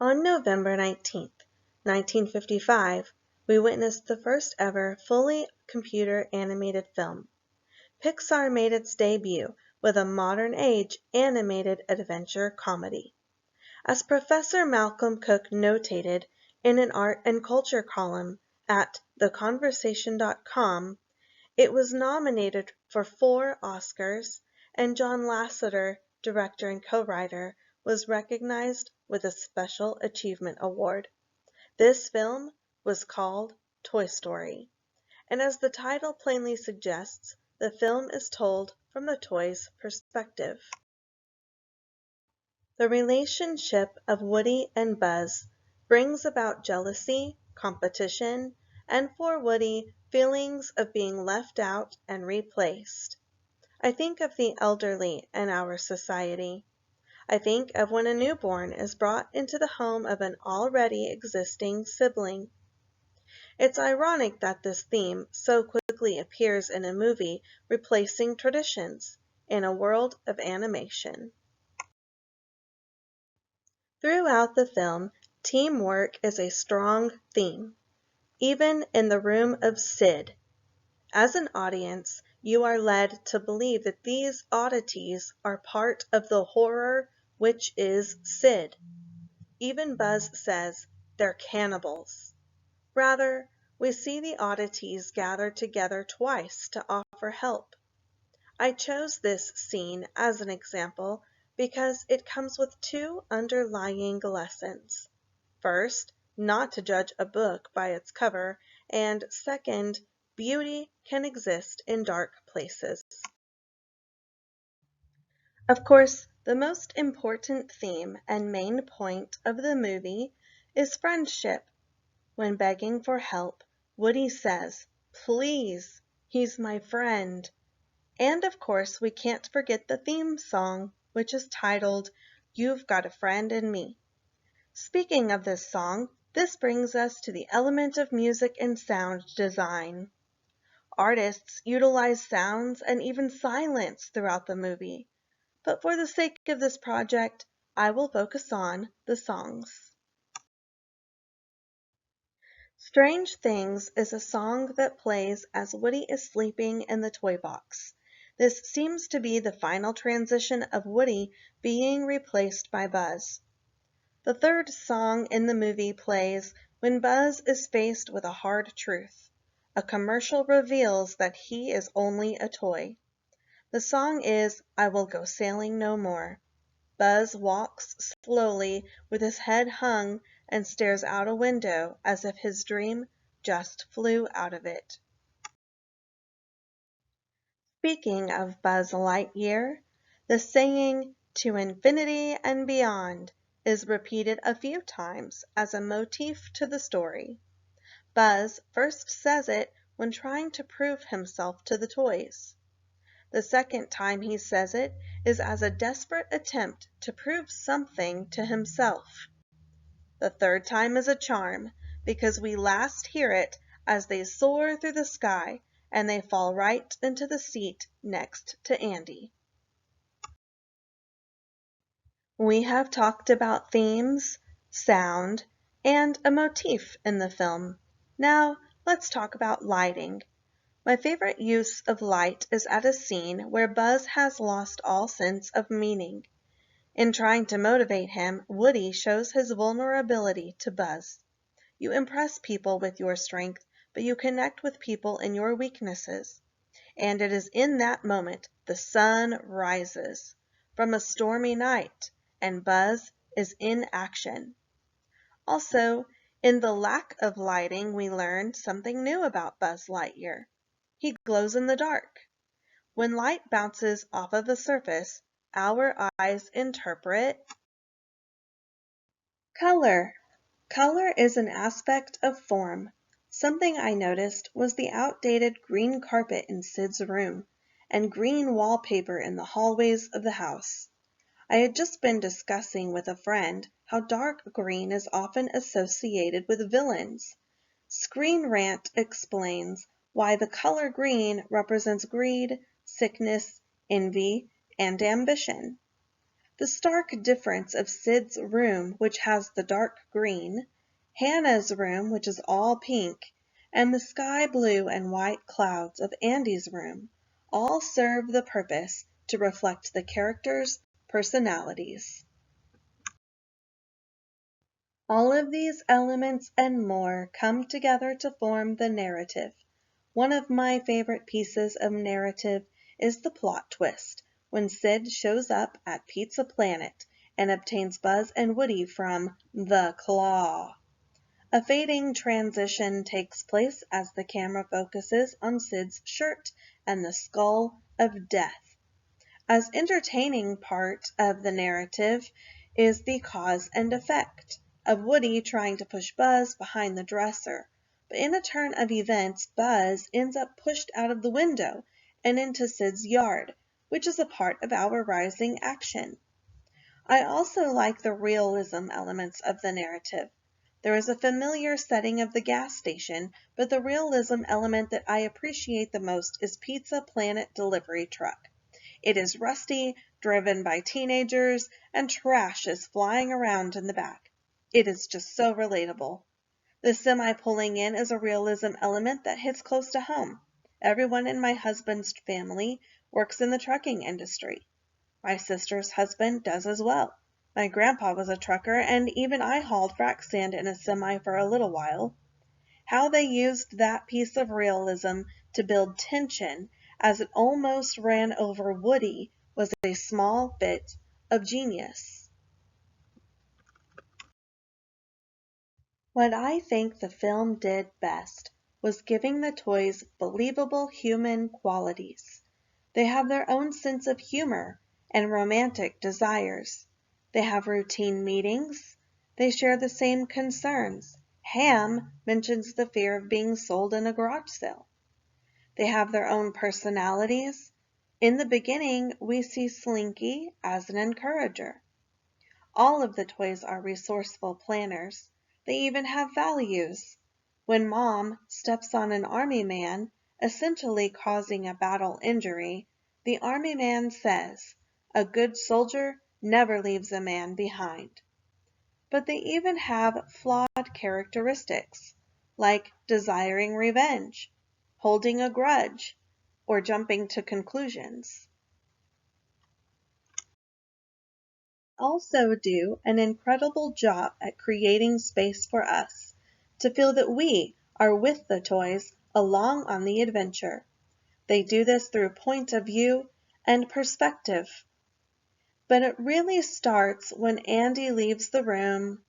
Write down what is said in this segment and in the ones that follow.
On November 19, 1955, we witnessed the first ever fully computer-animated film. Pixar made its debut with a modern-age animated adventure comedy. As Professor Malcolm Cook notated in an art and culture column at theconversation.com, it was nominated for 4 Oscars, and John Lasseter, director and co-writer, was recognized with a Special Achievement Award. This film was called Toy Story, and as the title plainly suggests, the film is told from the toy's perspective. The relationship of Woody and Buzz brings about jealousy, competition, and for Woody, feelings of being left out and replaced. I think of the elderly in our society. I think of when a newborn is brought into the home of an already existing sibling. It's ironic that this theme so quickly appears in a movie replacing traditions in a world of animation. Throughout the film, teamwork is a strong theme, even in the room of Sid. As an audience, you are led to believe that these oddities are part of the horror which is Sid. Even Buzz says they're cannibals. Rather, we see the oddities gather together twice to offer help. I chose this scene as an example because it comes with 2 underlying lessons. First, not to judge a book by its cover, and second, beauty can exist in dark places. Of course, the most important theme and main point of the movie is friendship. When begging for help, Woody says, "Please, he's my friend." And of course, we can't forget the theme song, which is titled, "You've Got a Friend in Me." Speaking of this song, this brings us to the element of music and sound design. Artists utilize sounds and even silence throughout the movie, but for the sake of this project, I will focus on the songs. Strange Things is a song that plays as Woody is sleeping in the toy box. This seems to be the final transition of Woody being replaced by Buzz. The third song in the movie plays when Buzz is faced with a hard truth. A commercial reveals that he is only a toy. The song is "I Will Go Sailing No More." Buzz walks slowly with his head hung and stares out a window as if his dream just flew out of it. Speaking of Buzz Lightyear, the saying "to infinity and beyond" is repeated a few times as a motif to the story. Buzz first says it when trying to prove himself to the toys. The second time he says it is as a desperate attempt to prove something to himself. The third time is a charm, because we last hear it as they soar through the sky and they fall right into the seat next to Andy. We have talked about themes, sound, and a motif in the film. Now, let's talk about lighting. My favorite use of light is at a scene where Buzz has lost all sense of meaning. In trying to motivate him, Woody shows his vulnerability to Buzz. You impress people with your strength, but you connect with people in your weaknesses. And it is in that moment the sun rises from a stormy night, and Buzz is in action. Also, in the lack of lighting, we learn something new about Buzz Lightyear. He glows in the dark. When light bounces off of a surface, our eyes interpret color. Color is an aspect of form. Something I noticed was the outdated green carpet in Sid's room and green wallpaper in the hallways of the house. I had just been discussing with a friend how dark green is often associated with villains. Screen Rant explains why the color green represents greed, sickness, envy, and ambition. The stark difference of Sid's room, which has the dark green, Hannah's room, which is all pink, and the sky blue and white clouds of Andy's room, all serve the purpose to reflect the characters' personalities. All of these elements and more come together to form the narrative. One of my favorite pieces of narrative is the plot twist, when Sid shows up at Pizza Planet and obtains Buzz and Woody from the Claw. A fading transition takes place as the camera focuses on Sid's shirt and the skull of death. As entertaining part of the narrative is the cause and effect of Woody trying to push Buzz behind the dresser, but in a turn of events, Buzz ends up pushed out of the window and into Sid's yard, which is a part of our rising action. I also like the realism elements of the narrative. There is a familiar setting of the gas station, but the realism element that I appreciate the most is Pizza Planet delivery truck. It is rusty, driven by teenagers, and trash is flying around in the back. It is just so relatable. The semi pulling in is a realism element that hits close to home. Everyone in my husband's family works in the trucking industry. My sister's husband does as well. My grandpa was a trucker, and even I hauled frac sand in a semi for a little while. How they used that piece of realism to build tension as it almost ran over Woody was a small bit of genius. What I think the film did best was giving the toys believable human qualities. They have their own sense of humor and romantic desires. They have routine meetings. They share the same concerns. Ham mentions the fear of being sold in a garage sale. They have their own personalities. In the beginning, we see Slinky as an encourager. All of the toys are resourceful planners. They even have values. When Mom steps on an army man, essentially causing a battle injury, the army man says, "A good soldier never leaves a man behind." But they even have flawed characteristics, like desiring revenge, holding a grudge, or jumping to conclusions. Also do an incredible job at creating space for us to feel that we are with the toys along on the adventure. They do this through point of view and perspective. But it really starts when Andy leaves the room.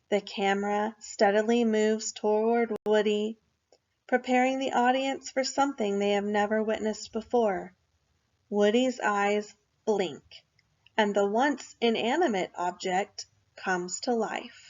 The camera steadily moves toward Woody, preparing the audience for something they have never witnessed before. Woody's eyes blink, and the once inanimate object comes to life.